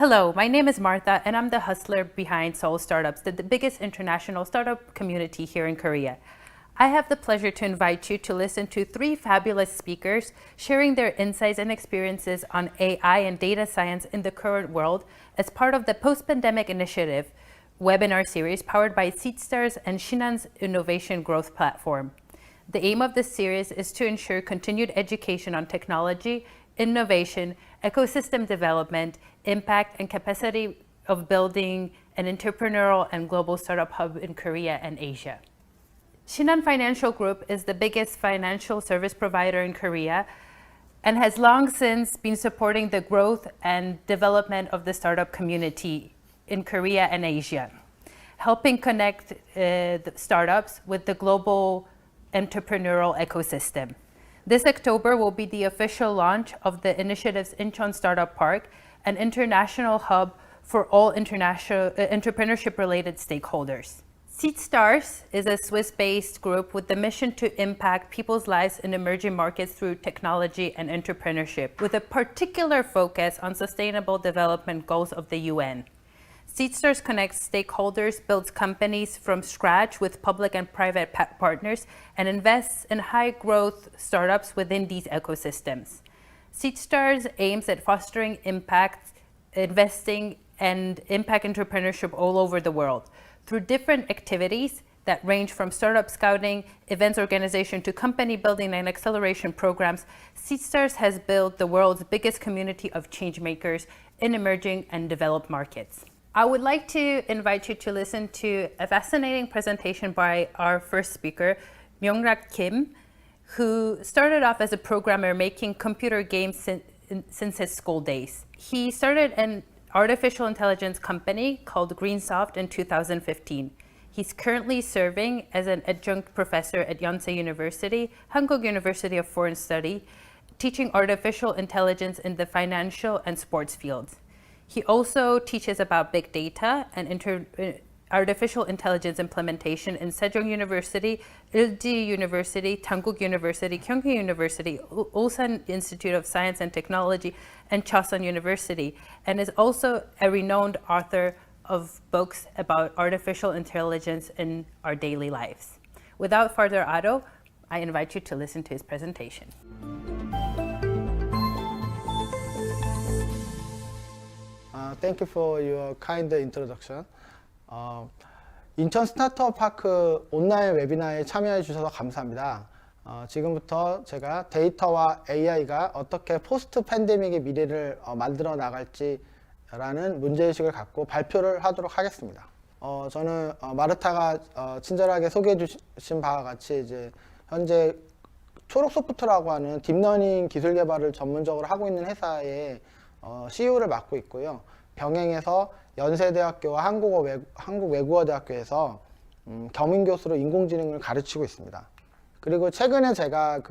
Hello, my name is Martha, and I'm the hustler behind Seoul Startups, the biggest international startup community here in Korea. I have the pleasure to invite you to listen to three fabulous speakers sharing their insights and experiences on AI and data science in the current world as part of the Post-Pandemic Initiative webinar series powered by Seedstars and Shinhan's Innovation Growth Platform. The aim of this series is to ensure continued education on technology, innovation, ecosystem development, impact, and capacity of building an entrepreneurial and global startup hub in Korea and Asia. Shinhan Financial Group is the biggest financial service provider in Korea and has long since been supporting the growth and development of the startup community in Korea and Asia, helping connect the startups with the global entrepreneurial ecosystem. This October will be the official launch of the initiative's Incheon Startup Park, an international hub for all international entrepreneurship-related stakeholders. Seedstars is a Swiss-based group with the mission to impact people's lives in emerging markets through technology and entrepreneurship, with a particular focus on sustainable development goals of the UN. Seedstars connects stakeholders, builds companies from scratch with public and private partners, and invests in high-growth startups within these ecosystems. Seedstars aims at fostering impact, investing, and impact entrepreneurship all over the world through different activities that range from startup scouting, events organization, to company building and acceleration programs. Seedstars has built the world's biggest community of change makers in emerging and developed markets. I would like to invite you to listen to a fascinating presentation by our first speaker, Myung-rak Kim, who started off as a programmer making computer games since his school days. He started an artificial intelligence company called Greensoft in 2015. He's currently serving as an adjunct professor at Yonsei University, Hankuk University of Foreign Study, teaching artificial intelligence in the financial and sports fields. He also teaches about big data and artificial intelligence implementation in Sejong University, Ilji University, Dankook University, Kyunghee University, Ulsan Institute of Science and Technology, and Chosun University, and is also a renowned author of books about artificial intelligence in our daily lives. Without further ado, I invite you to listen to his presentation. Thank you for your kind introduction. 인천 스타트업 파크 온라인 웨비나에 참여해 주셔서 감사합니다. 지금부터 제가 데이터와 AI가 어떻게 포스트 팬데믹의 미래를 만들어 나갈지라는 문제의식을 갖고 발표를 하도록 하겠습니다. 저는 마르타가 친절하게 소개해 주신 바와 같이 이제 현재 초록소프트라고 하는 딥러닝 기술 개발을 전문적으로 하고 있는 회사의 CEO를 맡고 있고요. 병행해서 연세대학교와 한국외국어대학교에서 겸임교수로 인공지능을 가르치고 있습니다. 그리고 최근에 제가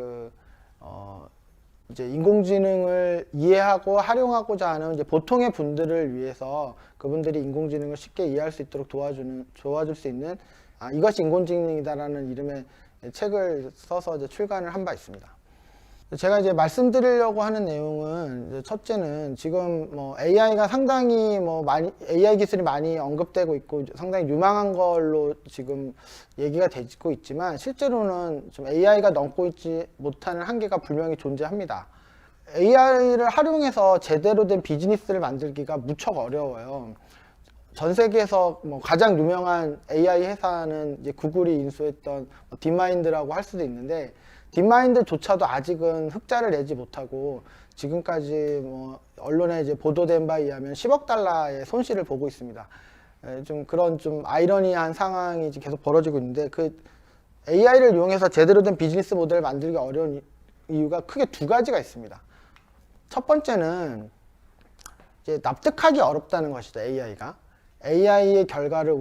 이제 인공지능을 이해하고 활용하고자 하는 이제 보통의 분들을 위해서 그분들이 인공지능을 쉽게 이해할 수 있도록 도와줄 수 있는 이것이 인공지능이다라는 이름의 책을 써서 이제 출간을 한 바 있습니다. 제가 이제 말씀드리려고 하는 내용은 첫째는 지금 AI가 상당히 AI 기술이 많이 언급되고 있고 상당히 유망한 걸로 지금 얘기가 되고 있지만 실제로는 좀 AI가 넘고 있지 못하는 한계가 분명히 존재합니다. AI를 활용해서 제대로 된 비즈니스를 만들기가 무척 어려워요. 전 세계에서 가장 유명한 AI 회사는 이제 구글이 인수했던 딥마인드라고 할 수도 있는데 딥마인드조차도 아직은 흑자를 내지 못하고 지금까지 언론에 이제 보도된 바에 의하면 10억 달러의 손실을 보고 있습니다. 좀 그런 좀 아이러니한 상황이 계속 벌어지고 있는데 그 AI를 이용해서 제대로 된 비즈니스 모델을 만들기 어려운 이유가 크게 두 가지가 있습니다. 첫 번째는 이제 납득하기 어렵다는 것이죠. AI의 결과를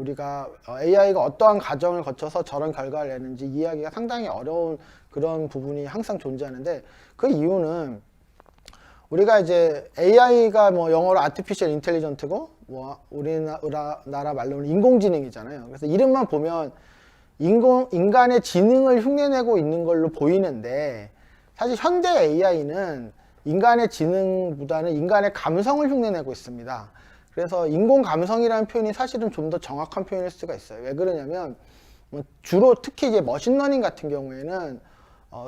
AI가 어떠한 과정을 거쳐서 저런 결과를 내는지 이해하기가 상당히 어려운 그런 부분이 항상 존재하는데 그 이유는 우리가 이제 AI가 영어로 Artificial Intelligence고 우리나라 말로는 인공지능이잖아요. 그래서 이름만 보면 인간의 지능을 흉내내고 있는 걸로 보이는데 사실 현대 AI는 인간의 지능보다는 인간의 감성을 흉내내고 있습니다. 그래서 인공 감성이라는 표현이 사실은 좀 더 정확한 표현일 수가 있어요. 왜 그러냐면 주로 특히 이제 머신러닝 같은 경우에는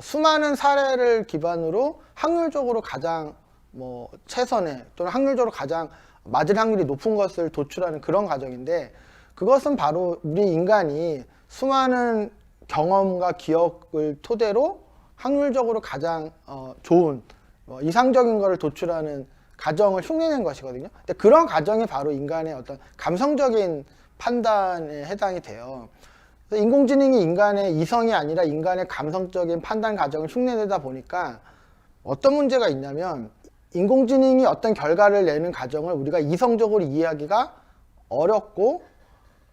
수많은 사례를 기반으로 확률적으로 가장 최선의 또는 확률적으로 가장 맞을 확률이 높은 것을 도출하는 그런 과정인데, 그것은 바로 우리 인간이 수많은 경험과 기억을 토대로 확률적으로 가장 좋은 이상적인 것을 도출하는 과정을 흉내낸 것이거든요. 근데 그런 과정이 바로 인간의 어떤 감성적인 판단에 해당이 돼요. 그래서 인공지능이 인간의 이성이 아니라 인간의 감성적인 판단 과정을 흉내내다 보니까 어떤 문제가 있냐면, 인공지능이 어떤 결과를 내는 과정을 우리가 이성적으로 이해하기가 어렵고,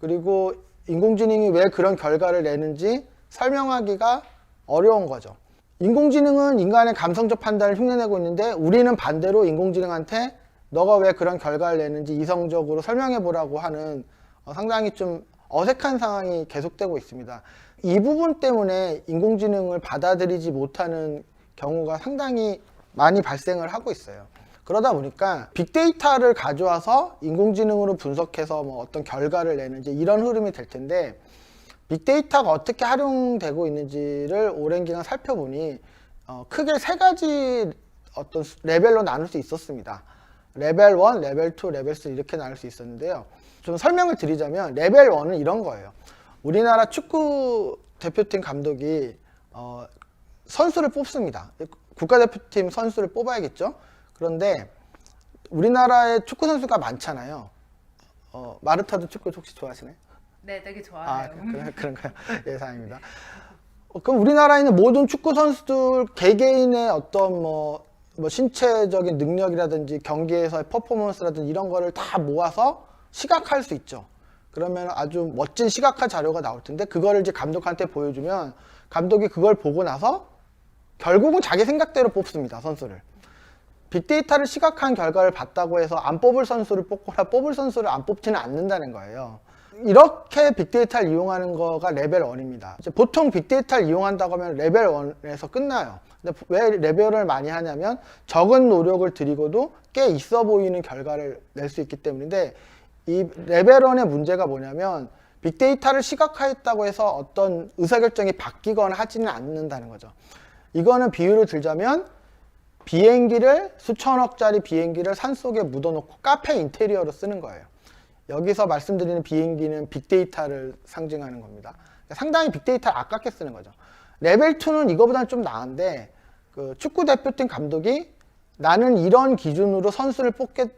그리고 인공지능이 왜 그런 결과를 내는지 설명하기가 어려운 거죠. 인공지능은 인간의 감성적 판단을 흉내내고 있는데, 우리는 반대로 인공지능한테 너가 왜 그런 결과를 내는지 이성적으로 설명해 보라고 하는 상당히 좀 어색한 상황이 계속되고 있습니다. 이 부분 때문에 인공지능을 받아들이지 못하는 경우가 상당히 많이 발생을 하고 있어요. 그러다 보니까 빅데이터를 가져와서 인공지능으로 분석해서 어떤 결과를 내는지 이런 흐름이 될 텐데, 빅데이터가 어떻게 활용되고 있는지를 오랜 기간 살펴보니 크게 세 가지 어떤 레벨로 나눌 수 있었습니다. 레벨 1, 레벨 2, 레벨 3 이렇게 나눌 수 있었는데요. 좀 설명을 드리자면 레벨 1은 이런 거예요. 우리나라 축구 대표팀 감독이 선수를 뽑습니다. 국가대표팀 선수를 뽑아야겠죠. 그런데 우리나라에 축구 선수가 많잖아요. 마르타도 축구 혹시 좋아하시나요? 네, 되게 좋아해요. 그런가요? 예상입니다. 그럼 우리나라에 있는 모든 축구 선수들 개개인의 어떤 신체적인 능력이라든지 경기에서의 퍼포먼스라든지 이런 거를 다 모아서 시각화할 수 있죠. 그러면 아주 멋진 시각화 자료가 나올 텐데, 그거를 이제 감독한테 보여주면 감독이 그걸 보고 나서 결국은 자기 생각대로 뽑습니다, 선수를. 빅데이터를 시각화한 결과를 봤다고 해서 안 뽑을 선수를 뽑거나 뽑을 선수를 안 뽑지는 않는다는 거예요. 이렇게 빅데이터를 이용하는 거가 레벨 1입니다. 보통 빅데이터를 이용한다고 하면 레벨 1에서 끝나요. 근데 왜 레벨을 많이 하냐면 적은 노력을 들이고도 꽤 있어 보이는 결과를 낼 수 있기 때문인데, 이 레벨 1의 문제가 뭐냐면 빅데이터를 시각화했다고 해서 어떤 의사결정이 바뀌거나 하지는 않는다는 거죠. 이거는 비유를 들자면 비행기를 수천억짜리 비행기를 산속에 묻어놓고 카페 인테리어로 쓰는 거예요. 여기서 말씀드리는 비행기는 빅데이터를 상징하는 겁니다. 상당히 빅데이터를 아깝게 쓰는 거죠. 레벨 2는 이거보다는 좀 나은데, 그 축구 대표팀 감독이 나는 이런 기준으로 선수를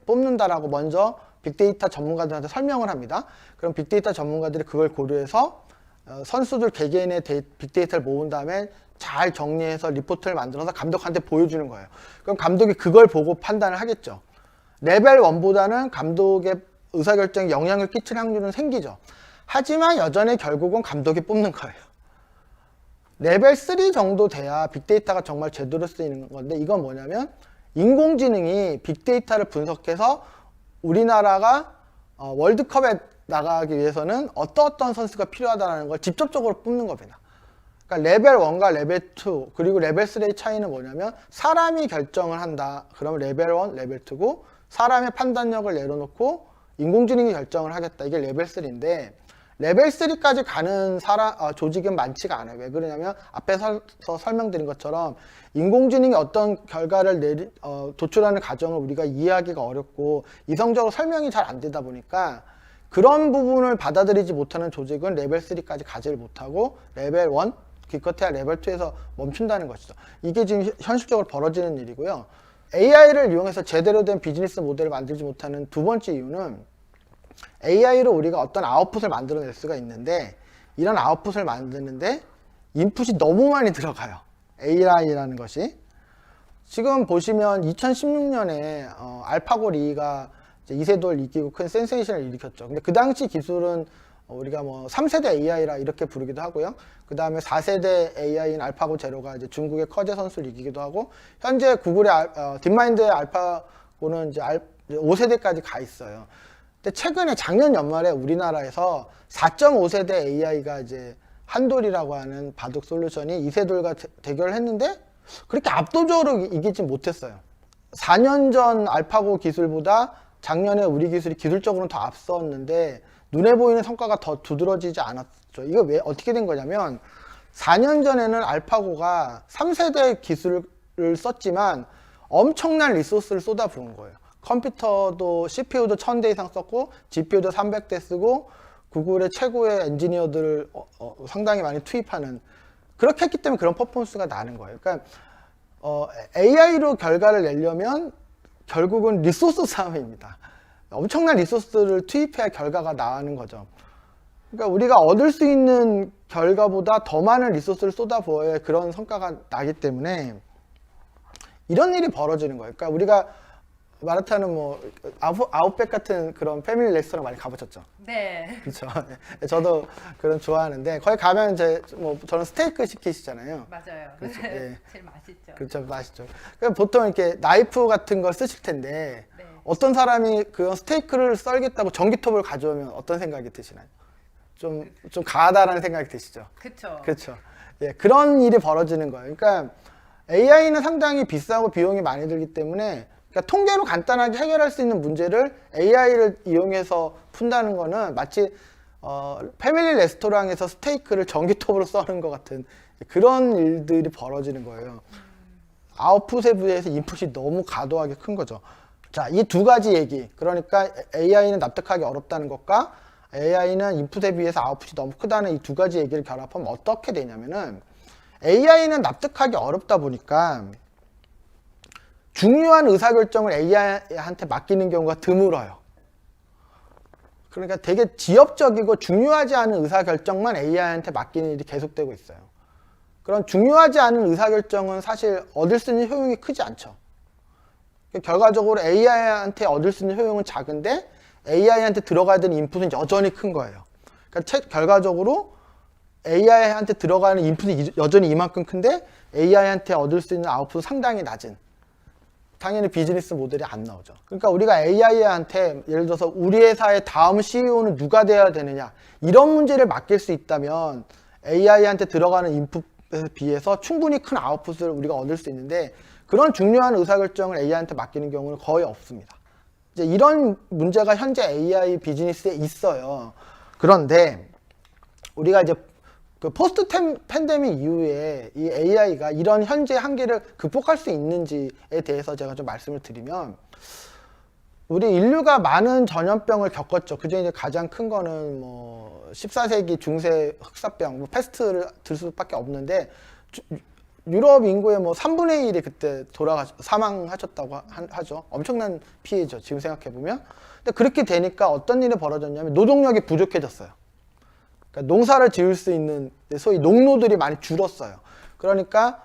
뽑는다라고 먼저 빅데이터 전문가들한테 설명을 합니다. 그럼 빅데이터 전문가들이 그걸 고려해서 선수들 개개인의 빅데이터를 모은 다음에 잘 정리해서 리포트를 만들어서 감독한테 보여주는 거예요. 그럼 감독이 그걸 보고 판단을 하겠죠. 레벨 1보다는 감독의 의사결정에 영향을 끼칠 확률은 생기죠. 하지만 여전히 결국은 감독이 뽑는 거예요. 레벨 3 정도 돼야 빅데이터가 정말 제대로 쓰이는 건데, 이건 뭐냐면 인공지능이 빅데이터를 분석해서 우리나라가 월드컵에 나가기 위해서는 어떤 선수가 필요하다는 걸 직접적으로 뽑는 겁니다. 그러니까 레벨 1과 레벨 2 그리고 레벨 3의 차이는 뭐냐면, 사람이 결정을 한다. 그러면 레벨 1, 레벨 2고, 사람의 판단력을 내려놓고 인공지능이 결정을 하겠다. 이게 레벨 3인데, 레벨 3까지 가는 조직은 많지가 않아요. 왜 그러냐면 앞에서 설명드린 것처럼 인공지능이 어떤 결과를 도출하는 과정을 우리가 이해하기가 어렵고 이성적으로 설명이 잘 안 되다 보니까, 그런 부분을 받아들이지 못하는 조직은 레벨 3까지 가지를 못하고 레벨 1, 기껏해야 레벨 2에서 멈춘다는 것이죠. 이게 지금 현실적으로 벌어지는 일이고요. AI를 이용해서 제대로 된 비즈니스 모델을 만들지 못하는 두 번째 이유는, AI로 우리가 어떤 아웃풋을 만들어낼 수가 있는데, 이런 아웃풋을 만드는데 인풋이 너무 많이 들어가요. AI라는 것이. 지금 보시면 2016년에 알파고 리가 이세돌 이기고 큰 센세이션을 일으켰죠. 근데 그 당시 기술은 우리가 3세대 AI라 이렇게 부르기도 하고요. 그 다음에 4세대 AI인 알파고 제로가 이제 중국의 커제 선수를 이기기도 하고, 현재 구글의 딥마인드의 알파고는 이제 5세대까지 가 있어요. 근데 최근에 작년 연말에 우리나라에서 4.5세대 AI가 이제 한돌이라고 하는 바둑 솔루션이 이세돌과 대결을 했는데 그렇게 압도적으로 이기진 못했어요. 4년 전 알파고 기술보다 작년에 우리 기술이 기술적으로는 더 앞섰는데 눈에 보이는 성과가 더 두드러지지 않았죠. 이거 왜 어떻게 된 거냐면 4년 전에는 알파고가 3세대 기술을 썼지만 엄청난 리소스를 쏟아부은 거예요. 컴퓨터도 CPU도 1000대 이상 썼고 GPU도 300대 쓰고 구글의 최고의 엔지니어들을 상당히 많이 투입하는, 그렇게 했기 때문에 그런 퍼포먼스가 나는 거예요. 그러니까 AI로 결과를 내려면 결국은 리소스 싸움입니다. 엄청난 리소스를 투입해야 결과가 나오는 거죠. 그러니까 우리가 얻을 수 있는 결과보다 더 많은 리소스를 쏟아부어야 그런 성과가 나기 때문에 이런 일이 벌어지는 거예요. 그러니까 우리가 마라타는 뭐 아웃백 같은 그런 패밀리 레스토랑 많이 가보셨죠? 네. 그렇죠. 네. 저도 그런 좋아하는데 거기 가면 이제 뭐 저는 스테이크 시키시잖아요. 맞아요. 그렇죠. 예. 제일 맛있죠. 그렇죠, 맛있죠. 그러니까 보통 이렇게 나이프 같은 걸 쓰실 텐데 네. 어떤 사람이 그 스테이크를 썰겠다고 전기톱을 가져오면 어떤 생각이 드시나요? 좀 가하다라는 생각이 드시죠? 그렇죠. 그렇죠. 예, 그런 일이 벌어지는 거예요. 그러니까 AI는 상당히 비싸고 비용이 많이 들기 때문에 그러니까 통계로 간단하게 해결할 수 있는 문제를 AI를 이용해서 푼다는 거는 마치 패밀리 레스토랑에서 스테이크를 전기톱으로 써는 것 같은 그런 일들이 벌어지는 거예요. 아웃풋에 비해서 인풋이 너무 과도하게 큰 거죠. 자, 이 두 가지 얘기. 그러니까 AI는 납득하기 어렵다는 것과 AI는 인풋에 비해서 아웃풋이 너무 크다는 이 두 가지 얘기를 결합하면 어떻게 되냐면은 AI는 납득하기 어렵다 보니까 중요한 의사결정을 AI한테 맡기는 경우가 드물어요. 그러니까 되게 지엽적이고 중요하지 않은 의사결정만 AI한테 맡기는 일이 계속되고 있어요. 그런 중요하지 않은 의사결정은 사실 얻을 수 있는 효용이 크지 않죠. 결과적으로 AI한테 얻을 수 있는 효용은 작은데 AI한테 들어가야 되는 인풋은 여전히 큰 거예요. 그러니까 결과적으로 AI한테 들어가는 인풋이 여전히 이만큼 큰데 AI한테 얻을 수 있는 아웃풋은 상당히 낮은, 당연히 비즈니스 모델이 안 나오죠. 그러니까 우리가 AI한테 예를 들어서 우리 회사의 다음 CEO는 누가 돼야 되느냐 이런 문제를 맡길 수 있다면 AI한테 들어가는 인풋에 비해서 충분히 큰 아웃풋을 우리가 얻을 수 있는데 그런 중요한 의사결정을 AI한테 맡기는 경우는 거의 없습니다. 이제 이런 문제가 현재 AI 비즈니스에 있어요. 그런데 우리가 이제 그 포스트 팬데믹 이후에 이 AI가 이런 현재 한계를 극복할 수 있는지에 대해서 제가 좀 말씀을 드리면, 우리 인류가 많은 전염병을 겪었죠. 그중에 이제 가장 큰 거는 뭐 14세기 중세 흑사병, 뭐 패스트를 들 수밖에 없는데 유럽 인구의 뭐 3분의 1이 그때 사망하셨다고 하죠. 엄청난 피해죠. 지금 생각해 보면. 근데 그렇게 되니까 어떤 일이 벌어졌냐면 노동력이 부족해졌어요. 그러니까 농사를 지을 수 있는 소위 농노들이 많이 줄었어요. 그러니까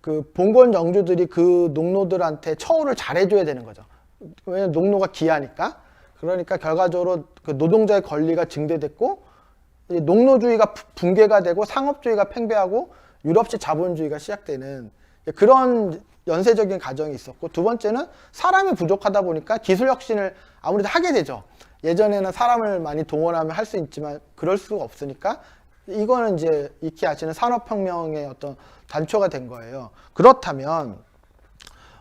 그 봉건 영주들이 그 농노들한테 처우를 잘해줘야 되는 거죠. 왜냐면 농노가 귀하니까. 그러니까 결과적으로 그 노동자의 권리가 증대됐고 농노주의가 붕괴가 되고 상업주의가 팽배하고 유럽식 자본주의가 시작되는 그런 연쇄적인 과정이 있었고, 두 번째는 사람이 부족하다 보니까 기술 혁신을 아무래도 하게 되죠. 예전에는 사람을 많이 동원하면 할 수 있지만 그럴 수가 없으니까 이거는 이제 익히 아시는 산업혁명의 어떤 단초가 된 거예요. 그렇다면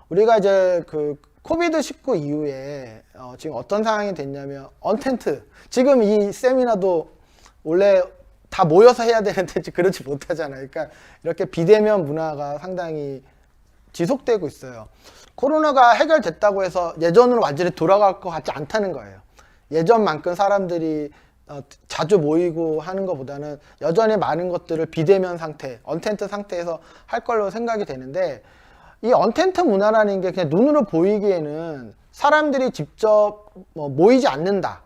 우리가 이제 그 코비드-19 이후에 지금 어떤 상황이 됐냐면 언텐트, 지금 이 세미나도 원래 다 모여서 해야 되는데 그러지 못하잖아요. 그러니까 이렇게 비대면 문화가 상당히 지속되고 있어요. 코로나가 해결됐다고 해서 예전으로 완전히 돌아갈 것 같지 않다는 거예요. 예전만큼 사람들이 자주 모이고 하는 것보다는 여전히 많은 것들을 비대면 상태, 언텐트 상태에서 할 걸로 생각이 되는데, 이 언텐트 문화라는 게 그냥 눈으로 보이기에는 사람들이 직접 모이지 않는다,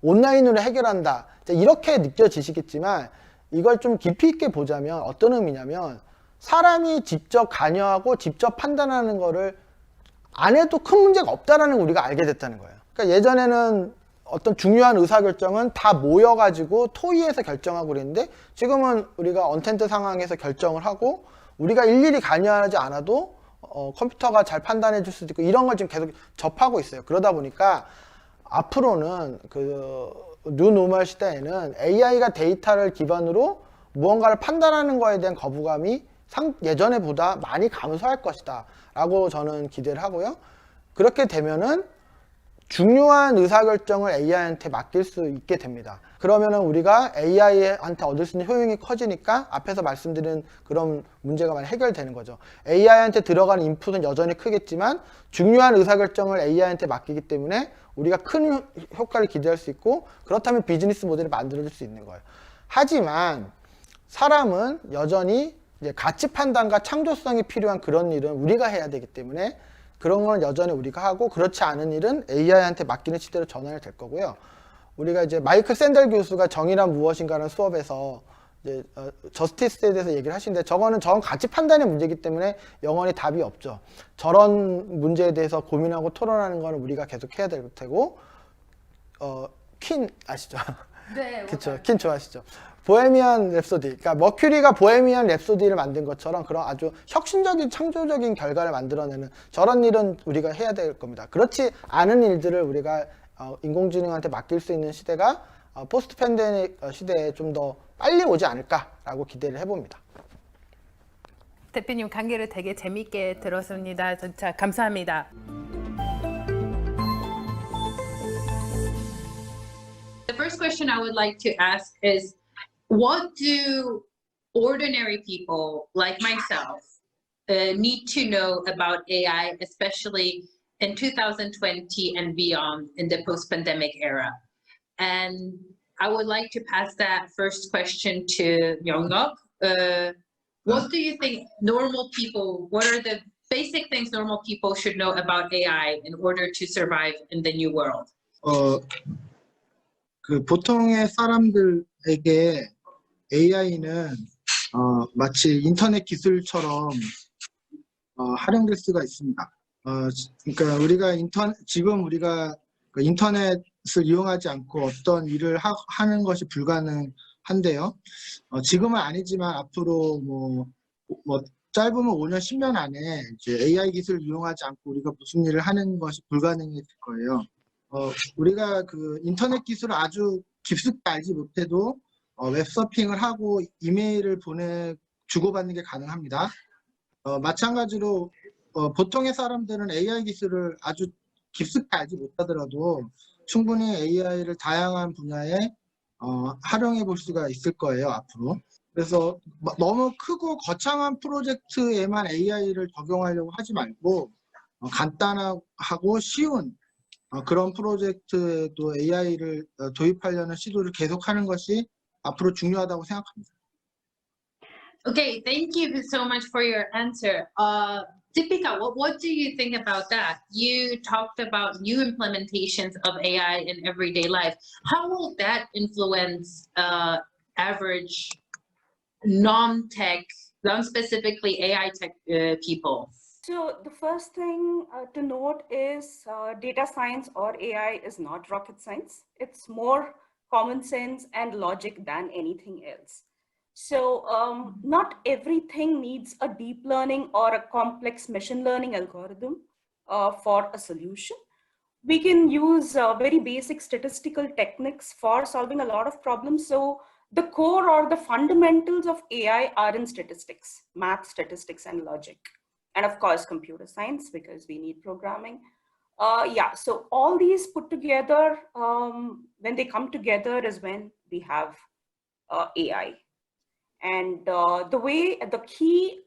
온라인으로 해결한다, 이렇게 느껴지시겠지만 이걸 좀 깊이 있게 보자면 어떤 의미냐면 사람이 직접 관여하고 직접 판단하는 거를 안 해도 큰 문제가 없다라는 걸 우리가 알게 됐다는 거예요. 그러니까 예전에는 어떤 중요한 의사결정은 다 모여가지고 토의해서 결정하고 그랬는데 지금은 우리가 언텐트 상황에서 결정을 하고 우리가 일일이 관여하지 않아도 컴퓨터가 잘 판단해 줄 수도 있고 이런 걸 지금 계속 접하고 있어요. 그러다 보니까 앞으로는 그 뉴노멀 시대에는 AI가 데이터를 기반으로 무언가를 판단하는 거에 대한 거부감이 예전에보다 많이 감소할 것이다 라고 저는 기대를 하고요. 그렇게 되면은 중요한 의사결정을 AI한테 맡길 수 있게 됩니다. 그러면은 우리가 AI한테 얻을 수 있는 효용이 커지니까 앞에서 말씀드린 그런 문제가 많이 해결되는 거죠. AI한테 들어가는 인풋은 여전히 크겠지만 중요한 의사결정을 AI한테 맡기기 때문에 우리가 큰 효과를 기대할 수 있고, 그렇다면 비즈니스 모델을 만들어줄 수 있는 거예요. 하지만 사람은 여전히 이제 가치 판단과 창조성이 필요한 그런 일은 우리가 해야 되기 때문에 그런 건 여전히 우리가 하고, 그렇지 않은 일은 AI한테 맡기는 시대로 전환이 될 거고요. 우리가 이제 마이클 샌델 교수가 정의란 무엇인가라는 수업에서 이제 저스티스에 대해서 얘기를 하시는데, 저건 가치 판단의 문제이기 때문에 영원히 답이 없죠. 저런 문제에 대해서 고민하고 토론하는 거는 우리가 계속 해야 될 테고, 퀸 아시죠? 네. 그쵸. 퀸 좋아하시죠? 보헤미안 랩소디. 그러니까 머큐리가 보헤미안 랩소디를 만든 것처럼 그런 아주 혁신적인 창조적인 결과를 만들어내는 저런 일은 우리가 해야 될 겁니다. 그렇지 않은 일들을 우리가 인공지능한테 맡길 수 있는 시대가 포스트 팬데믹 시대에 좀 더 빨리 오지 않을까라고 기대를 해봅니다. 대표님 강의를 되게 재밌게 들었습니다. 진짜 감사합니다. The first question I would like to ask is, what do ordinary people like myself need to know about AI, especially in 2020 and beyond in the post-pandemic era? And I would like to pass that first question to Young-ok. What do you think normal people, what are the basic things normal people should know about AI in order to survive in the new world? 그 보통의 사람들에게 AI는 마치 인터넷 기술처럼 활용될 수가 있습니다. 그러니까 우리가 지금 우리가 인터넷을 이용하지 않고 어떤 일을 하는 것이 불가능한데요. 지금은 아니지만 앞으로 뭐 짧으면 5년, 10년 안에 이제 AI 기술을 이용하지 않고 우리가 무슨 일을 하는 것이 불가능해질 거예요. 우리가 그 인터넷 기술을 아주 깊숙이 알지 못해도 웹서핑을 하고 이메일을 주고받는 게 가능합니다. 마찬가지로 보통의 사람들은 AI 기술을 아주 깊숙이 알지 못하더라도 충분히 AI를 다양한 분야에 활용해 볼 수가 있을 거예요, 앞으로. 그래서 너무 크고 거창한 프로젝트에만 AI를 적용하려고 하지 말고 간단하고 쉬운 그런 프로젝트에도 AI를 도입하려는 시도를 계속하는 것이 앞으로 중요하다고 생각합니다. Okay, thank you so much for your answer. Deepika, what do you think about that? You talked about new implementations of AI in everyday life. How will that influence average non-tech, non-specifically AI tech people? So the first thing to note is data science or AI is not rocket science. It's more common sense and logic than anything else. So not everything needs a deep learning or a complex machine learning algorithm for a solution. We can use very basic statistical techniques for solving a lot of problems. So the core or the fundamentals of AI are in statistics, math, statistics, and logic. And of course, computer science, because we need programming. Yeah, so all these put together, when they come together is when we have AI. And the key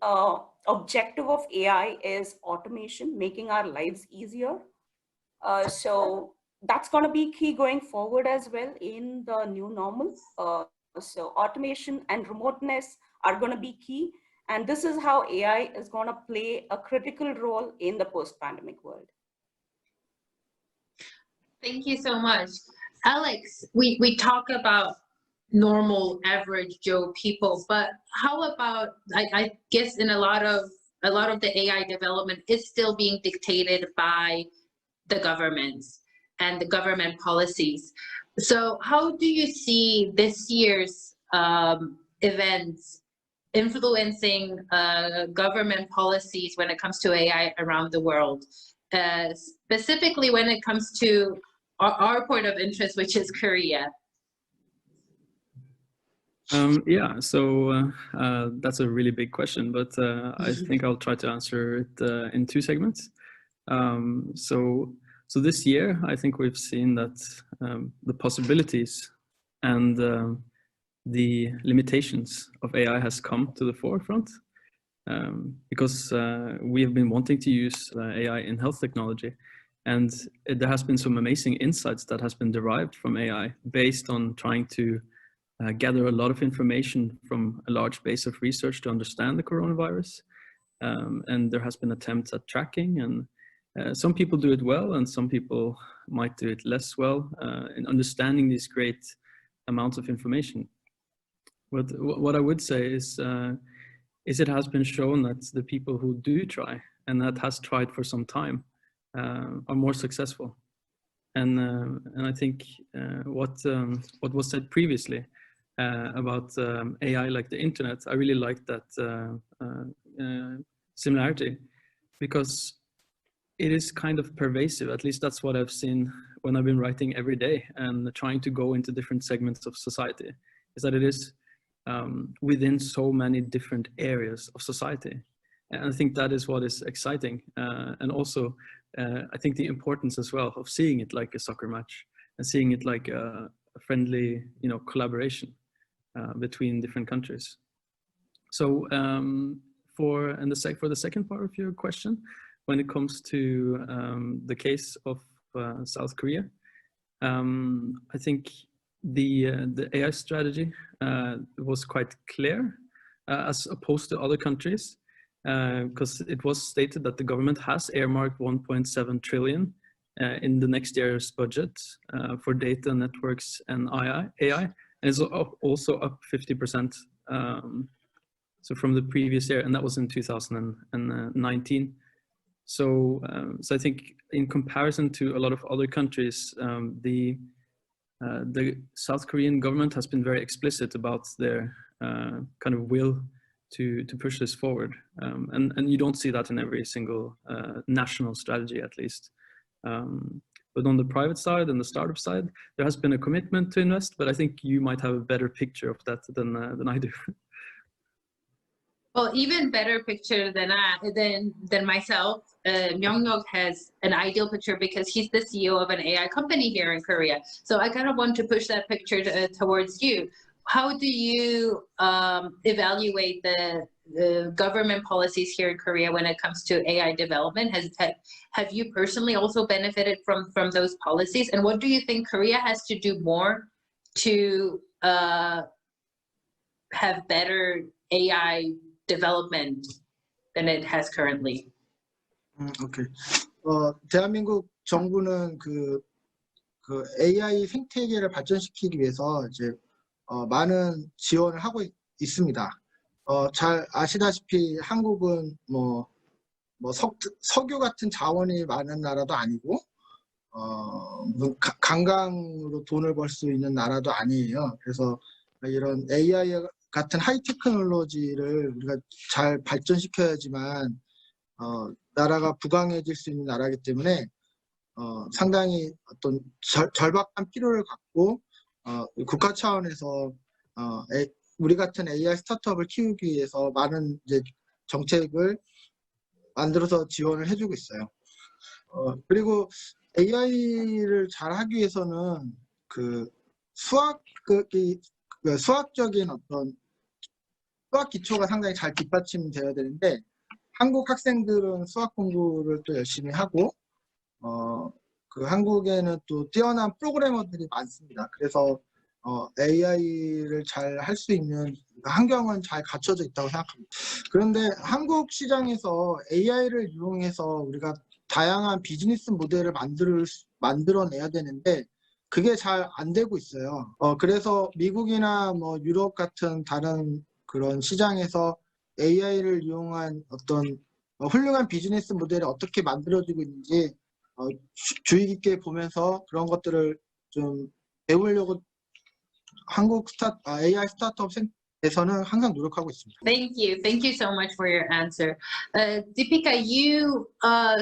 objective of AI is automation, making our lives easier. So that's going to be key going forward as well in the new normal. So automation and remoteness are going to be key. And this is how AI is going to play a critical role in the post-pandemic world. Thank you so much. Alex, we talk about normal average Joe people, but how about, I guess in a lot of the AI development is still being dictated by the governments and the government policies. So how do you see this year's events influencing government policies when it comes to AI around the world? Specifically when it comes to our point of interest, which is Korea. Yeah, so that's a really big question, but I think I'll try to answer it in two segments. So So this year, I think we've seen that the possibilities and the limitations of AI has come to the forefront, because we have been wanting to use AI in health technology, and there has been some amazing insights that has been derived from AI based on trying to gather a lot of information from a large base of research to understand the coronavirus. And there has been attempts at tracking, and some people do it well and some people might do it less well in understanding these great amounts of information. But what I would say is it has been shown that the people who do try, and that has tried for some time, are more successful. And I think what was said previously about AI like the internet, I really liked that similarity, because it is kind of pervasive. At least that's what I've seen when I've been writing every day and trying to go into different segments of society, is that it is within so many different areas of society. And I think that is what is exciting. And also, I think the importance as well of seeing it like a soccer match and seeing it like a friendly, collaboration between different countries. So for the second part of your question, when it comes to the case of South Korea, I think the AI strategy was quite clear as opposed to other countries, because it was stated that the government has earmarked 1.7 trillion in the next year's budget for data networks and AI, and it's also up 50%. So from the previous year, and that was in 2019. So I think in comparison to a lot of other countries, the South Korean government has been very explicit about their kind of will to push this forward. And you don't see that in every single national strategy, at least. But on the private side and the startup side, there has been a commitment to invest, but I think you might have a better picture of that than I do. Well, even better picture than myself. Myung-Nok has an ideal picture because he's the CEO of an AI company here in Korea. So I kind of want to push that picture towards you. How do you evaluate the government policies here in Korea when it comes to AI development? Have you personally also benefited from those policies? And what do you think Korea has to do more to have better AI development than it has currently? 오케이. 대한민국 정부는 그 AI 생태계를 발전시키기 위해서 이제 많은 지원을 하고 있습니다. 잘 아시다시피 한국은 석유 같은 자원이 많은 나라도 아니고 관광으로 돈을 벌 수 있는 나라도 아니에요. 그래서 이런 AI 같은 하이 테크놀로지를 우리가 잘 발전시켜야지만 나라가 부강해질 수 있는 나라이기 때문에 상당히 어떤 절박한 필요를 갖고 국가 차원에서 우리 같은 AI 스타트업을 키우기 위해서 많은 이제 정책을 만들어서 지원을 해주고 있어요. 그리고 AI를 잘 하기 위해서는 그 수학적인 어떤 수학 기초가 상당히 잘 뒷받침되어야 되는데 한국 학생들은 수학 공부를 또 열심히 하고 그 한국에는 또 뛰어난 프로그래머들이 많습니다. 그래서 AI를 잘 할 수 있는 환경은 잘 갖춰져 있다고 생각합니다. 그런데 한국 시장에서 AI를 이용해서 우리가 다양한 비즈니스 모델을 만들어내야 되는데 그게 잘 안 되고 있어요. 그래서 미국이나 유럽 같은 다른 그런 시장에서 AI를 이용한 어떤 훌륭한 비즈니스 모델이 어떻게 만들어지고 있는지 주의 깊게 보면서 그런 것들을 좀 배우려고 한국 AI 스타트업에서는 항상 노력하고 있습니다. Thank you so much for your answer. Deepika, you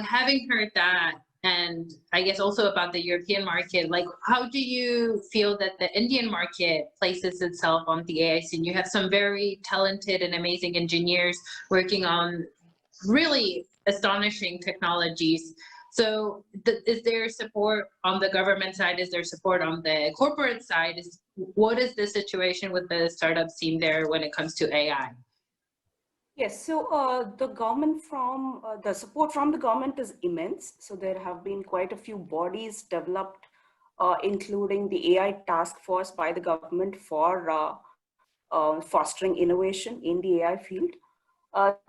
having heard that, and I guess also about the European market, like how do you feel that the Indian market places itself on the AI scene? You have some very talented and amazing engineers working on really astonishing technologies. So is there support on the government side? Is there support on the corporate side? What is the situation with the startup scene there when it comes to AI? Yes, so the support from the government is immense. So there have been quite a few bodies developed, including the AI task force by the government for fostering innovation in the AI field.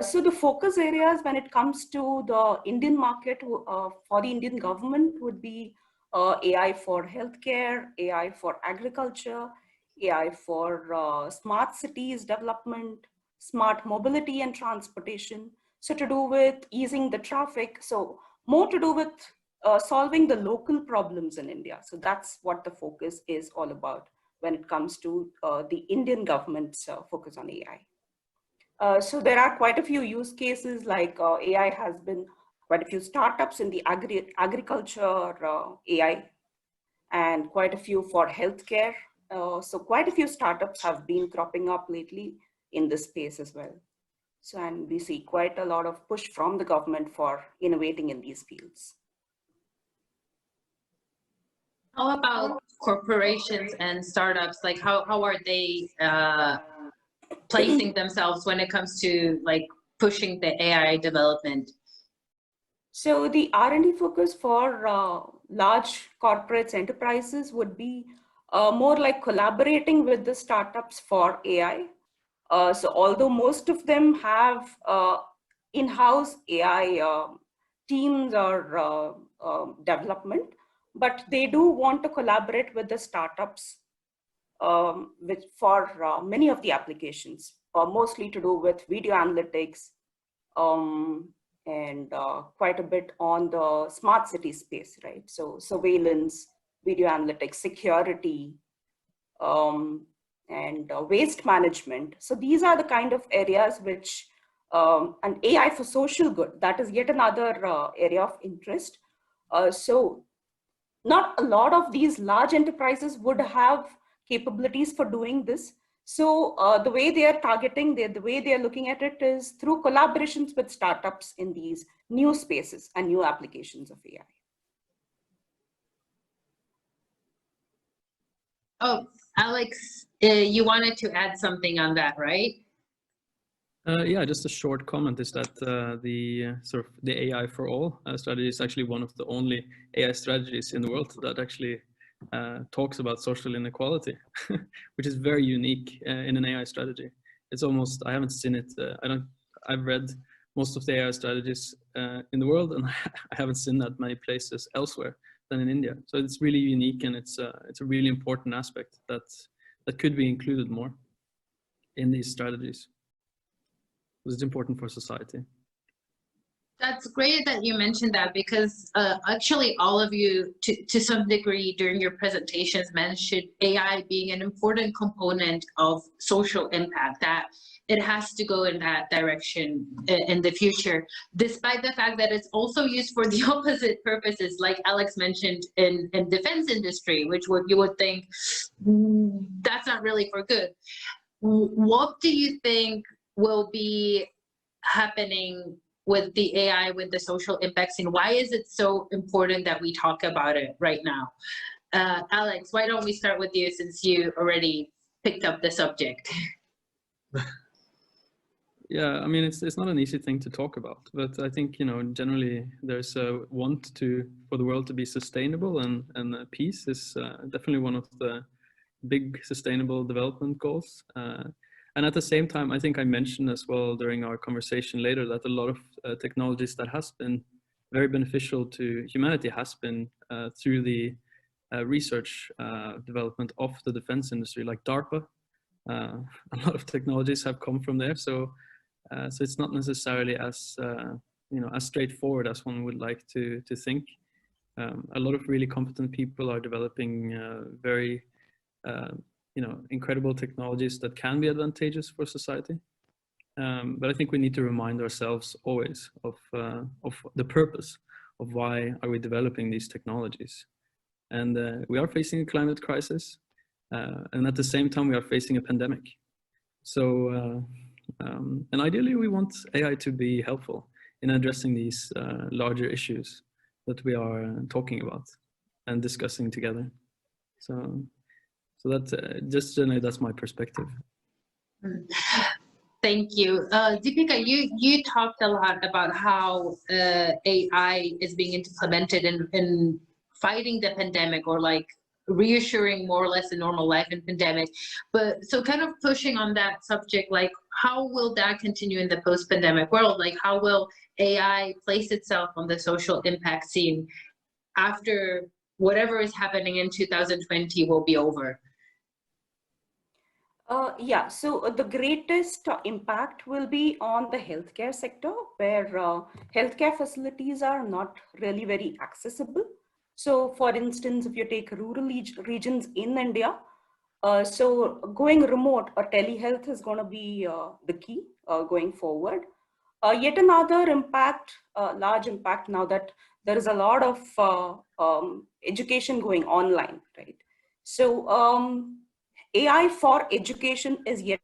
So the focus areas when it comes to the Indian market for the Indian government would be AI for healthcare, AI for agriculture, AI for smart cities development, smart mobility and transportation. So to do with easing the traffic, so more to do with solving the local problems in India. So that's what the focus is all about when it comes to the Indian government's focus on AI. So there are quite a few use cases like AI has been quite a few startups in the agriculture AI and quite a few for healthcare. So quite a few startups have been cropping up lately in this space as well. So, and we see quite a lot of push from the government for innovating in these fields. How about corporations and startups? Like how are they placing themselves when it comes to like pushing the AI development? So the R&D focus for large corporates enterprises would be more like collaborating with the startups for AI. So although most of them have in-house AI teams or development, but they do want to collaborate with the startups for many of the applications, mostly to do with video analytics and quite a bit on the smart city space, right? So surveillance, video analytics, security, and waste management. So these are the kind of areas which, and AI for social good, that is yet another area of interest. So not a lot of these large enterprises would have capabilities for doing this. So the way they are targeting, the way they are looking at it is through collaborations with startups in these new spaces and new applications of AI. Oh, Alex, you wanted to add something on that, right? Yeah, just a short comment is that the sort of the AI for all strategy is actually one of the only AI strategies in the world that actually talks about social inequality, which is very unique in an AI strategy. It's almost, I haven't seen it, I've read most of the AI strategies in the world, and I haven't seen that many places elsewhere than in India. So it's really unique, and it's a really important aspect that could be included more in these strategies. It's important for society. That's great that you mentioned that, because actually all of you to some degree during your presentations mentioned AI being an important component of social impact, that it has to go in that direction in the future, despite the fact that it's also used for the opposite purposes, like Alex mentioned in defense industry, which you would think that's not really for good. What do you think will be happening with the AI, with the social impacts, and why is it so important that we talk about it right now? Alex, why don't we start with you, since you already picked up the subject? Yeah, I mean, it's not an easy thing to talk about, but I think, you know, generally there's a want for the world to be sustainable, and peace is definitely one of the big sustainable development goals. And at the same time, I think I mentioned as well during our conversation later that a lot of technologies that has been very beneficial to humanity has been through the research development of the defense industry, like DARPA. A lot of technologies have come from there, so it's not necessarily as as straightforward as one would like to think. A lot of really competent people are developing very incredible technologies that can be advantageous for society. But I think we need to remind ourselves always of the purpose of why are we developing these technologies. And we are facing a climate crisis, and at the same time we are facing a pandemic. So, and ideally we want AI to be helpful in addressing these larger issues. that we are talking about and discussing together. So that just generally that's my perspective. Thank you. Deepika, you talked a lot about how AI is being implemented in fighting the pandemic, or like reassuring more or less a normal life in pandemic. But so kind of pushing on that subject, like how will that continue in the post-pandemic world? Like how will AI place itself on the social impact scene after whatever is happening in 2020 will be over? Yeah, so the greatest impact will be on the healthcare sector, where healthcare facilities are not really very accessible. So for instance, if you take rural regions in India, so going remote or telehealth is going to be the key going forward. Yet another impact, large impact, now that there is a lot of education going online, right? So AI for education is yet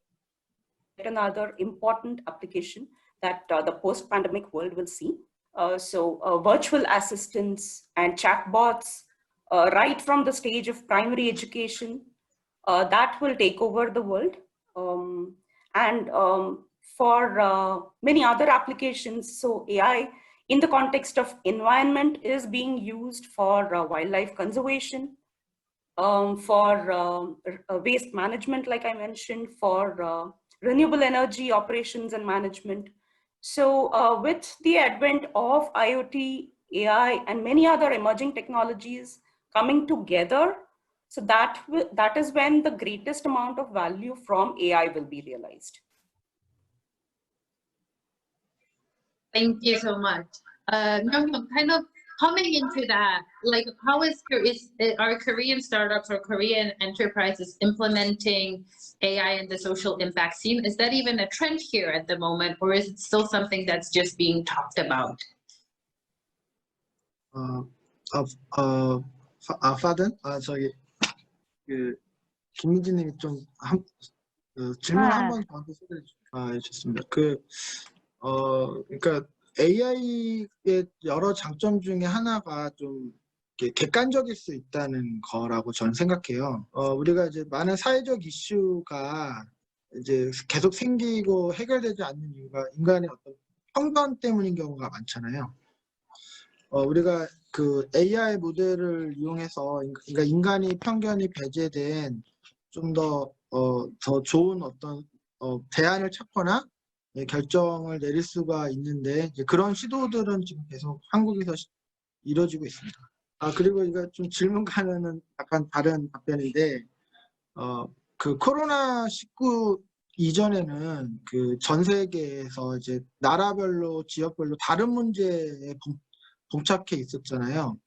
another important application that the post-pandemic world will see. So virtual assistants and chatbots, right from the stage of primary education, that will take over the world. And for many other applications, so AI in the context of environment is being used for wildlife conservation, for waste management, like I mentioned, for renewable energy operations and management. So with the advent of IoT, AI, and many other emerging technologies coming together, so that is when the greatest amount of value from AI will be realized. Thank you so much. Myung-hyun, kind of coming into that, like how are Korean startups or Korean enterprises implementing AI in the social impact scene? Is that even a trend here at the moment, or is it still something that's just being talked about? 파든? 저기 김민지님이 좀 질문 한번 저한테 소개해 주셨습니다. 그러니까 AI의 여러 장점 중에 하나가 좀 객관적일 수 있다는 거라고 저는 생각해요. 우리가 이제 많은 사회적 이슈가 이제 계속 생기고 해결되지 않는 이유가 인간의 어떤 편견 때문인 경우가 많잖아요. 우리가 그 AI 모델을 이용해서 그러니까 인간이 편견이 배제된 좀 더 좋은 어떤 대안을 찾거나 결정을 내릴 수가 있는데 이제 그런 시도들은 지금 계속 한국에서 이루어지고 있습니다. 그리고 이거 좀 질문과는 약간 다른 답변인데 그 코로나19 이전에는 그 전 세계에서 이제 나라별로 지역별로 다른 문제에 봉착해 있었잖아요.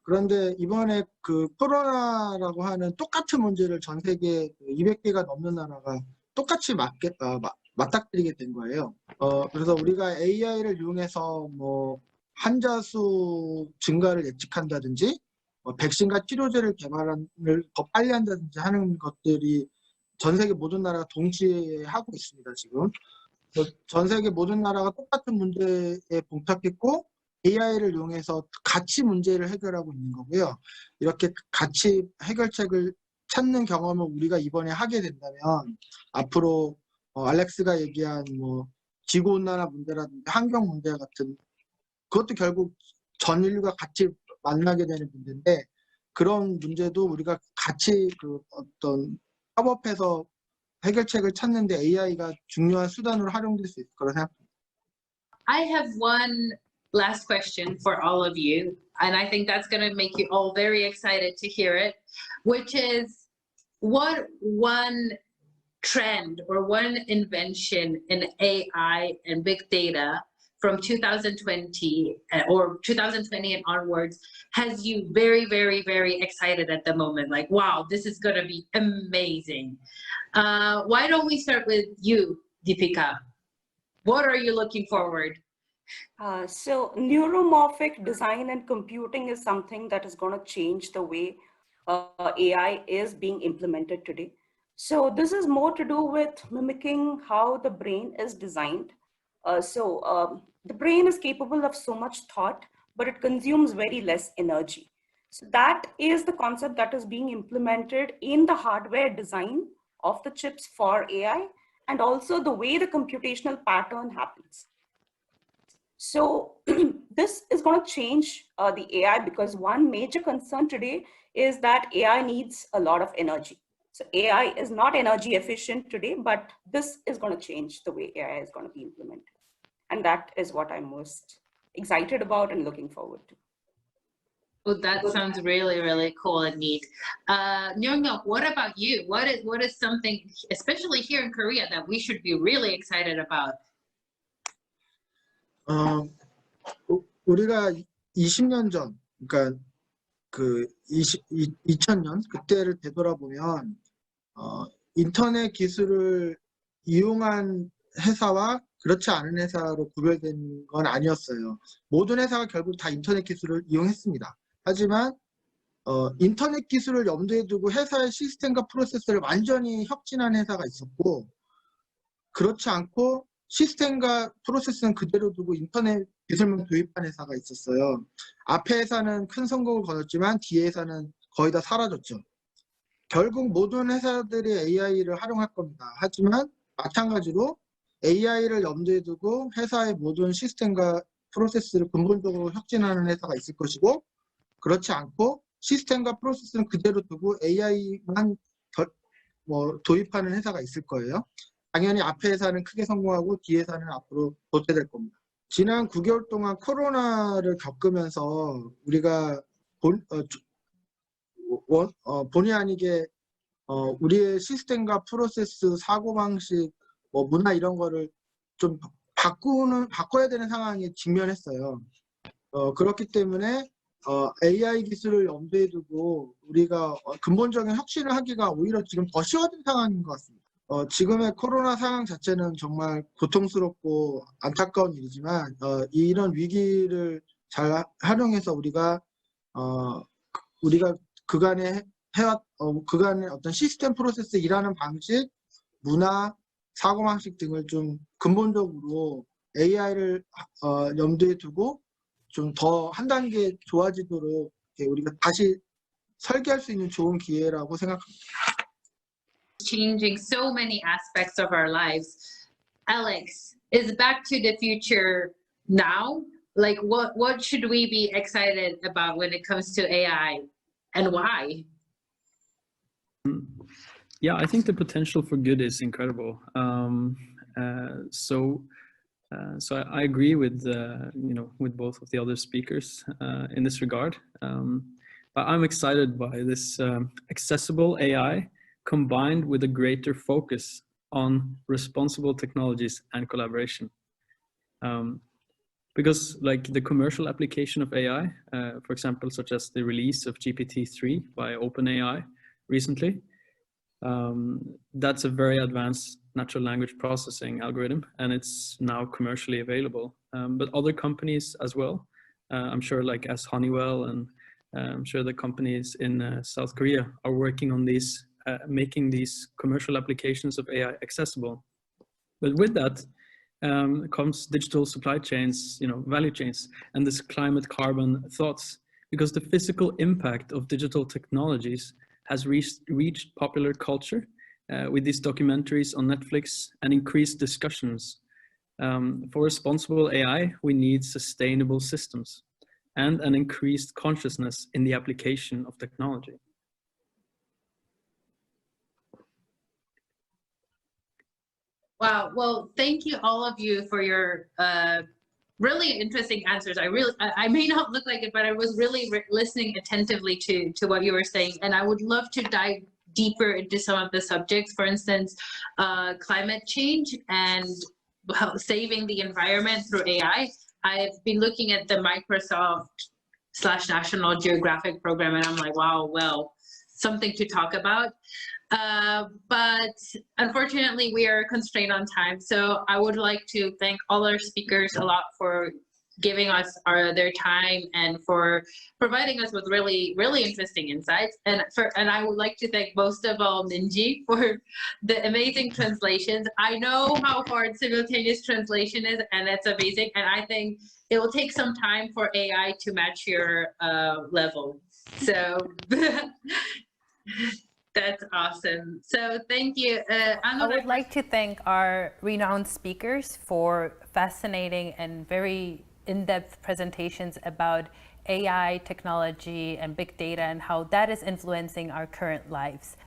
그런데 이번에 그 코로나라고 하는 똑같은 문제를 전 세계 200개가 넘는 나라가 똑같이 맞닥뜨리게 된 거예요. 그래서 우리가 AI를 이용해서 뭐 환자 수 증가를 예측한다든지 백신과 치료제를 개발을 더 빨리 한다든지 하는 것들이 전 세계 모든 나라가 동시에 하고 있습니다. 지금 전 세계 모든 나라가 똑같은 문제에 봉착했고 AI를 이용해서 같이 문제를 해결하고 있는 거고요. 이렇게 같이 해결책을 찾는 경험을 우리가 이번에 하게 된다면 앞으로 알렉스가 얘기한 뭐 지구온난화 문제라든지 환경 문제 같은 그것도 결국 전 인류가 같이 만나게 되는 문제인데 그런 문제도 우리가 같이 그 어떤 협업해서 해결책을 찾는데 AI가 중요한 수단으로 활용될 수 있을 거라 생각합니다. I have one last question for all of you, and I think that's going to make you all very excited to hear it, which is what one trend or one invention in AI and big data from 2020 or 2020 and onwards has you very, very, very excited at the moment? Like, wow, this is going to be amazing. Why don't we start with you, Deepika? What are you looking forward? So neuromorphic design and computing is something that is going to change the way AI is being implemented today. So this is more to do with mimicking how the brain is designed. The brain is capable of so much thought, but it consumes very less energy. So that is the concept that is being implemented in the hardware design of the chips for AI, and also the way the computational pattern happens. So this is going to change the AI, because one major concern today is that AI needs a lot of energy. So AI is not energy efficient today, but this is going to change the way AI is going to be implemented. And that is what I'm most excited about and looking forward to. Well, that sounds really, really cool and neat. Nyonghyuk, what about you? What is something, especially here in Korea, that we should be really excited about? 우리가 20년 전, 그러니까 그 2000년 그때를 되돌아보면 인터넷 기술을 이용한 회사와 그렇지 않은 회사로 구별된 건 아니었어요. 모든 회사가 결국 다 인터넷 기술을 이용했습니다. 하지만 인터넷 기술을 염두에 두고 회사의 시스템과 프로세스를 완전히 혁신한 회사가 있었고, 그렇지 않고 시스템과 프로세스는 그대로 두고 인터넷 기술만 도입한 회사가 있었어요. 앞에 회사는 큰 성공을 거뒀지만 뒤에 회사는 거의 다 사라졌죠. 결국 모든 회사들이 AI를 활용할 겁니다. 하지만 마찬가지로 AI를 염두에 두고 회사의 모든 시스템과 프로세스를 근본적으로 혁신하는 회사가 있을 것이고, 그렇지 않고 시스템과 프로세스는 그대로 두고 AI만 도입하는 회사가 있을 거예요. 당연히 앞에 회사는 크게 성공하고 뒤에 회사는 앞으로 도태될 겁니다. 지난 9개월 동안 코로나를 겪으면서 우리가 본의 아니게 우리의 시스템과 프로세스, 사고방식, 문화 이런 거를 좀 바꿔야 되는 상황에 직면했어요. 그렇기 때문에 AI 기술을 염두에 두고 우리가 근본적인 혁신을 하기가 오히려 지금 더 쉬워진 상황인 것 같습니다. 지금의 코로나 상황 자체는 정말 고통스럽고 안타까운 일이지만 이런 위기를 잘 활용해서 우리가 그간의 어떤 시스템 프로세스 일하는 방식, 문화, 사고방식 등을 좀 근본적으로 AI를 염두에 두고 좀 더 한 단계 좋아지도록 우리가 다시 설계할 수 있는 좋은 기회라고 생각합니다. Changing so many aspects of our lives. Alex, is Back to the Future now? Like what should we be excited about when it comes to AI, and why? Yeah, I think the potential for good is incredible. So I agree with with both of the other speakers in this regard. But I'm excited by this accessible AI combined with a greater focus on responsible technologies and collaboration. Because like the commercial application of AI, for example, such as the release of GPT-3 by OpenAI recently, that's a very advanced natural language processing algorithm, and it's now commercially available. But other companies as well, I'm sure, like as Honeywell, and I'm sure the companies in South Korea are working on these, making these commercial applications of AI accessible. But with that comes digital supply chains, value chains, and this climate carbon thoughts, because the physical impact of digital technologies has reached popular culture with these documentaries on Netflix and increased discussions. For responsible AI, we need sustainable systems and an increased consciousness in the application of technology. Wow. Well, thank you all of you for your really interesting answers. I may not look like it, but I was really listening attentively to what you were saying. And I would love to dive deeper into some of the subjects, for instance, climate change and saving the environment through AI. I've been looking at the Microsoft/National Geographic program, and I'm like, wow, well, something to talk about. But unfortunately, we are constrained on time. So I would like to thank all our speakers a lot for giving us their time and for providing us with really, really interesting insights. And I would like to thank most of all Minji for the amazing translations. I know how hard simultaneous translation is, and it's amazing. And I think it will take some time for AI to match your level. So that's awesome. So thank you. I would like to thank our renowned speakers for fascinating and very in-depth presentations about AI technology and big data and how that is influencing our current lives.